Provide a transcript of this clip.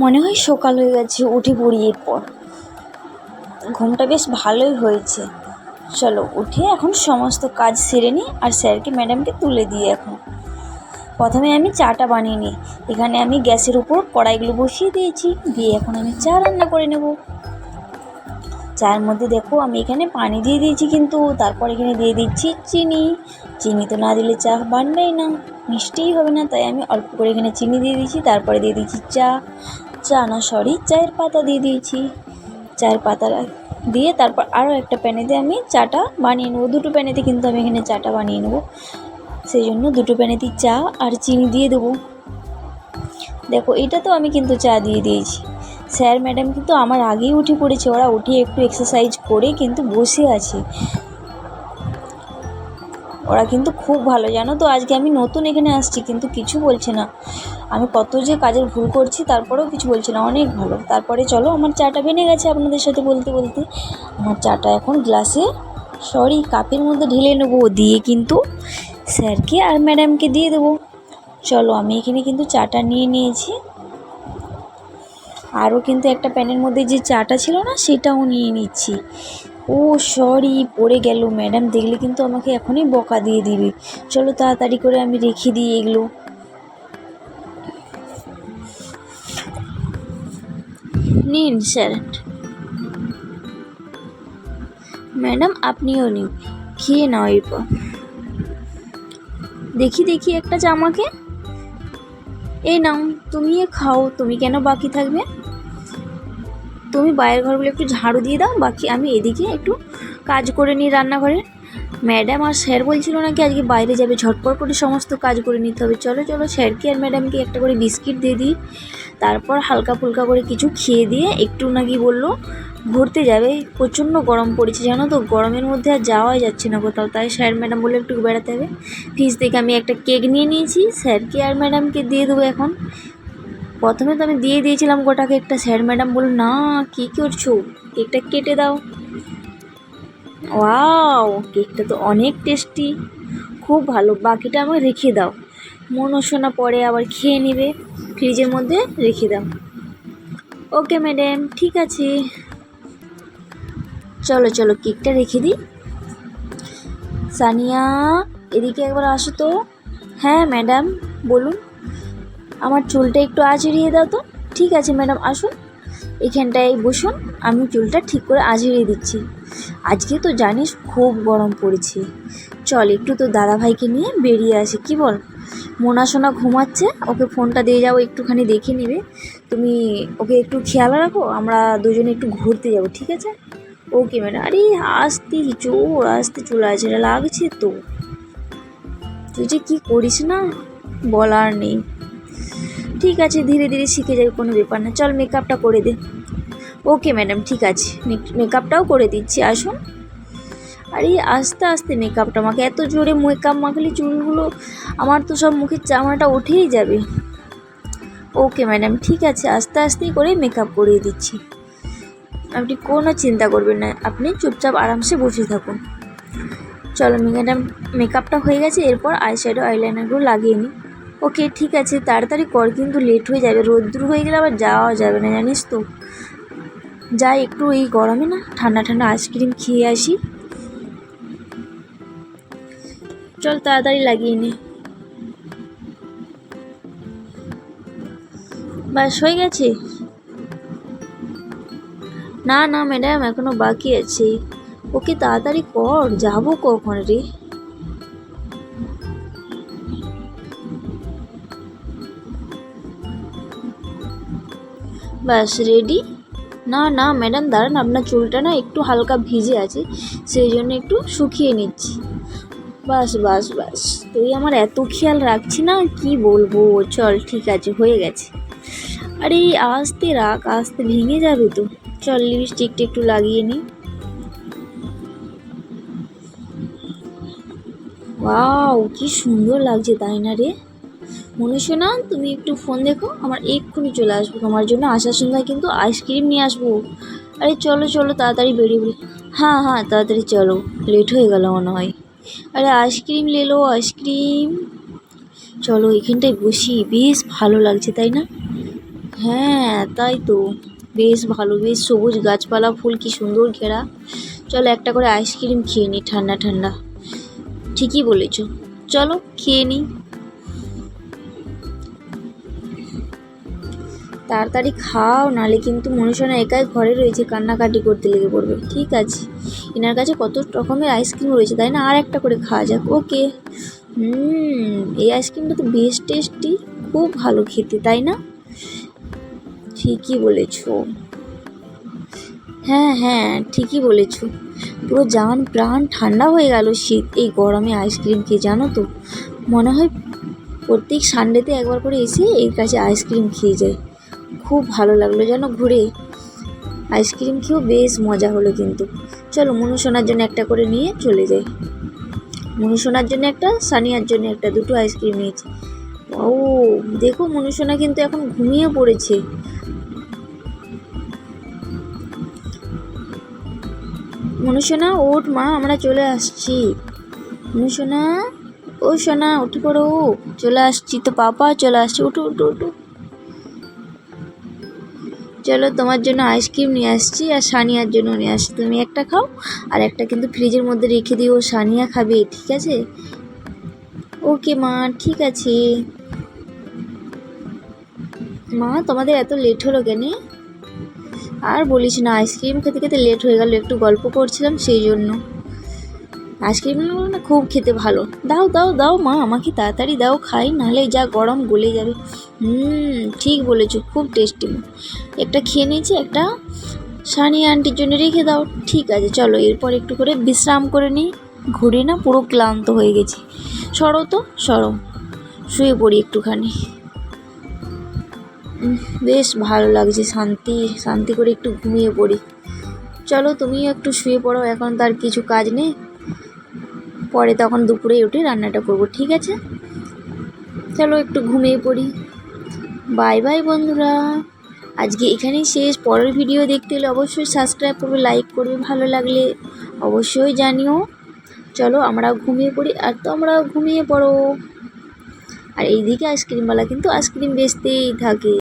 মনে হয় সকাল হয়ে গেছে, উঠে পড়ি। এরপর ঘুমটা বেশ ভালোই হয়েছে। চলো উঠে এখন সমস্ত কাজ সেরে নিই আর স্যারকে ম্যাডামকে তুলে দিই। এখন প্রথমে আমি চাটা বানিয়ে নিই। এখানে আমি গ্যাসের উপর কড়াইগুলো বসিয়ে দিয়েছি, দিয়ে এখন আমি চা রান্না করে নেব। চায়ের মধ্যে দেখো আমি এখানে পানি দিয়ে দিয়েছি, কিন্তু তারপর এখানে দিয়ে দিচ্ছি চিনি। চিনি তো না দিলে চা বানবেই না, মিষ্টিই হবে না, তাই আমি অল্প করে এখানে চিনি দিয়ে দিয়েছি। তারপরে দিয়ে দিচ্ছি চায়ের পাতা দিয়ে দিয়েছি। চায়ের পাতা দিয়ে তারপর আরও একটা প্যানেতে আমি চাটা বানিয়ে নেবো। দুটো প্যানেতে কিন্তু আমি এখানে চাটা বানিয়ে নেবো, সেই জন্য দুটো প্যানেতেই চা আর চিনি দিয়ে দেবো। দেখো এটা তো আমি কিন্তু চা দিয়ে দিয়েছি। স্যার ম্যাডাম কিন্তু আমার আগেই উঠে পড়েছে, ওরা উঠে একটু এক্সারসাইজ করে কিন্তু বসে আছে। ওরা কিন্তু খুব ভালো, জানো তো। আজকে আমি নতুন এখানে আসছি কিন্তু কিছু বলছে না। আমি কত যে কাজের ভুল করছি তারপরেও কিছু বলছে না, অনেক ভালো। তারপরে চলো আমার চাটা বেনে গেছে আপনাদের সাথে বলতে বলতে। আমার চাটা এখন কাপের মধ্যে ঢেলে নেবো, দিয়ে কিন্তু স্যারকে আর ম্যাডামকে দিয়ে দেবো। চলো আমি এখানে কিন্তু চাটা নিয়ে নিয়েছি। আরও কিন্তু একটা প্যানের মধ্যে যে চাটা ছিল না সেটাও নিয়ে নিচ্ছি। ও পড়ে গেল, ম্যাডাম দেখলে কিন্তু আমাকে এখনই বকা দিয়ে দিবে। চলো তাড়াতাড়ি করে আমি রেখে দিই এগুলো। নিন স্যার, ম্যাডাম আপনিও নিন, খেয়ে নাও। এরপর দেখি একটা চা আমাকে এই নাও, তুমি খাও। তুমি কেন বাকি থাকবে? তুমি বাইরের ঘরগুলো একটু ঝাড়ু দিয়ে দাও, বাকি আমি এদিকে একটু কাজ করে নিই রান্নাঘরে। ম্যাডাম আর স্যার বলছিল নাকি আজকে বাইরে যাবে, ঝটপট করে সমস্ত কাজ করে নিতে হবে। চলো স্যারকে আর ম্যাডামকে একটা করে বিস্কিট দিয়ে দিই। তারপর হালকা ফুলকা করে কিছু খেয়ে দিয়ে একটু নাকি বললো ঘুরতে যাবে। প্রচণ্ড গরম পড়েছে জানো তো, গরমের মধ্যে আর যাওয়াই যাচ্ছে না কোথাও, তাই স্যার ম্যাডাম বললো একটু বেড়াতে হবে। ফ্রিজ থেকে আমি একটা কেক নিয়ে নিয়েছি, স্যারকে আর ম্যাডামকে দিয়ে দেবো। এখন প্রথমে তো আমি দিয়ে দিয়েছিলাম গোটা কেকটা, স্যার ম্যাডাম বলল না কী করছো, কেকটা কেটে দাও। ওয়াও, কেকটা তো অনেক টেস্টি, খুব ভালো। বাকিটা আমাকে রেখে দাও, মনোসোনা পরে আবার খেয়ে নেবে, ফ্রিজের মধ্যে রেখে দাও। ওকে ম্যাডাম, ঠিক আছে। চলো কেকটা রেখে দিই। সানিয়া এদিকে একবার আসো তো। হ্যাঁ ম্যাডাম বলুন। আমার চুলটা একটু আঁচড়িয়ে দাও তো। ঠিক আছে ম্যাডাম, আসুন এখানটায় বসুন, আমি চুলটা ঠিক করে আঁচড়িয়ে দিচ্ছি। আজকে তো জানিস খুব গরম পড়েছে, চল একটু তো দাদাভাইকে নিয়ে বেরিয়ে আসি, কি বল? মোনা ঘুমাচ্ছে, ওকে ফোনটা দিয়ে যাবো, একটুখানি দেখে নেবে। তুমি ওকে একটু খেয়াল রাখো, আমরা দুজনে একটু ঘুরতে যাব, ঠিক আছে? Okay madam. আরে আসতে চলে আসে, লাগছে তো। তুই যে কী করিস না, বলার নেই। ঠিক আছে, ধীরে ধীরে শিখে যাবে, কোনো ব্যাপার না। চল মেকআপটা করে দে। ওকে ম্যাডাম, ঠিক আছে, মেকআপটাও করে দিচ্ছি, আসুন। আরে আস্তে আস্তে মেকআপটা, আমাকে এত জোরে মেকআপ মাখলে চুলগুলো আমার তো সব মুখের চামড়াটা উঠেই যাবে। ওকে ম্যাডাম, ঠিক আছে, আস্তে আস্তেই করে মেকআপ করিয়ে দিচ্ছি, আপনি কোনো চিন্তা করবেন না, আপনি চুপচাপ আরামসে বসে থাকুন। চলো ম্যাডাম, মেকআপটা হয়ে গেছে, এরপর আইশ্যাডো আইলাইনারগুলো লাগিয়ে নিই। ওকে ঠিক আছে, তাড়াতাড়ি কর, কিন্তু লেট হয়ে যাবে, রোদ্দুর হয়ে গেলে আবার যাওয়া যাবে না, জানিস তো। যাই একটু এই গরমে না ঠান্ডা ঠান্ডা আইসক্রিম খেয়ে আসি। চল তাড়াতাড়ি লাগিয়ে নে। বাস হয়ে গেছে? না ম্যাডাম, এখনো বাকি আছে। ওকে তাড়াতাড়ি কর, যাবো কখন রে? বাস রেডি? না ম্যাডাম দাঁড়ান, আপনার চুলটা না একটু হালকা ভিজে আছে, সেই জন্য একটু শুকিয়ে নিচ্ছি। বাস তুই আমার এত খেয়াল রাখছি না, কি বলবো। চল ঠিক আছে, হয়ে গেছে। আরে আস্তে রাখ, আস্তে ভেঙে যাবে তো। চল লিপস্টিকটা একটু লাগিয়ে নিই। ওয়াও, কি সুন্দর লাগছে, তাই না রে? মনীষা, তুমি একটু ফোন দেখো, আমার এক্ষুনি চলে আসবো, তোমার জন্য আসার সময় কিন্তু আইসক্রিম নিয়ে আসবো। আরে চলো তাড়াতাড়ি বেরিয়ে পড়ি। হ্যাঁ তাড়াতাড়ি চলো, লেট হয়ে গেল মনে হয়। আরে আইসক্রিম লো, আইসক্রিম। চলো এখানটায় বসি, বেশ ভালো লাগছে তাই না? হ্যাঁ তাই তো, বেশ ভালো, বেশ সবুজ গাছপালা, ফুল কি সুন্দর ঘেরা। চলো একটা করে আইসক্রিম খেয়ে নিই ঠান্ডা ঠান্ডা। ঠিকই বলেছ, চলো খেয়ে নিই। তাড়াতাড়ি খাও, নালে কিন্তু মনুষ্যনা একাই ঘরে রয়েছে, কান্নাকাটি করতে লেগে পড়বে। ঠিক আছে, এনার কাছে কত রকমের আইসক্রিম রয়েছে তাই না, আর একটা করে খাওয়া যাক। ওকে। এই আইসক্রিমটা তো বেশ টেস্টি, খুব ভালো খেতে তাই না? ঠিকই বলেছ। হ্যাঁ হ্যাঁ ঠিকই বলেছ, পুরো জান প্রাণ ঠান্ডা হয়ে গেল শীত এই গরমে আইসক্রিম খেয়ে, জানো তো মনে হয় প্রত্যেক সানডেতে একবার করে এসে এর কাছে আইসক্রিম খেয়ে যায়। খুব ভালো লাগলো যেন ঘুরে, আইসক্রিম খেয়েও বেশ মজা হলো। কিন্তু চলো মনুসোনার জন্য একটা করে নিয়ে চলে যাই। মনুসোনার জন্য একটা, সানিয়ার জন্য একটা, দুটো আইসক্রিম নিয়েছি। ও দেখো মনুসোনা কিন্তু এখন ঘুমিয়ে পড়েছে। মনুসোনা ওঠ মা, আমরা চলে আসছি। মনুসোনা, ও সোনা উঠে পড়ো, চলে আসছি তো, পাপা চলে আসছে, উঠো উঠো উঠো। চলো তোমার জন্য আইসক্রিম নিয়ে আসছি আর সানিয়ার জন্য নিয়ে আসছি, তুমি একটা খাও আর একটা কিন্তু ফ্রিজের মধ্যে রেখে দিও, সানিয়া খাবে, ঠিক আছে? ওকে মা, ঠিক আছে। মা তোমাদের এত লেট হলো কেন? আর বলিস না, আইসক্রিম খেতে খেতে লেট হয়ে গেল, একটু গল্প করছিলাম সেই জন্য। আইসক্রিমগুলো না খুব খেতে ভালো, দাও দাও দাও মা, আমাকে তাড়াতাড়ি দাও, খাই, নাহলে যা গরম গলে যাবে। ঠিক বলেছো, খুব টেস্টি। একটা খেয়ে নিয়েছি, একটা সানিয়া আন্টির জন্য রেখে দাও। ঠিক আছে চলো, এরপর একটু করে বিশ্রাম করে নিই, ঘুরে না পুরো ক্লান্ত হয়ে গেছি। সরো তো সরো, শুয়ে পড়ি একটুখানি। বেশ ভালো লাগছে, শান্তি শান্তি করে একটু ঘুমিয়ে পড়ি। চলো তুমিও একটু শুয়ে পড়ো, এখন তার কিছু কাজ নেই, পরে তখন দুপুরে উঠে রান্নাটা করবো, ঠিক আছে? চলো একটু ঘুমিয়ে পড়ি। বাই বাই বন্ধুরা, আজকে এখানেই শেষ। পরের ভিডিও দেখতে হলে অবশ্যই সাবস্ক্রাইব করবে, লাইক করবে, ভালো লাগলে অবশ্যই জানিও। চলো আমরাও ঘুমিয়ে পড়ি, আর তোমরাও ঘুমিয়ে পড়ো। আর এইদিকে আইসক্রিমওয়ালা কিন্তু আইসক্রিম বেচতেই থাকে।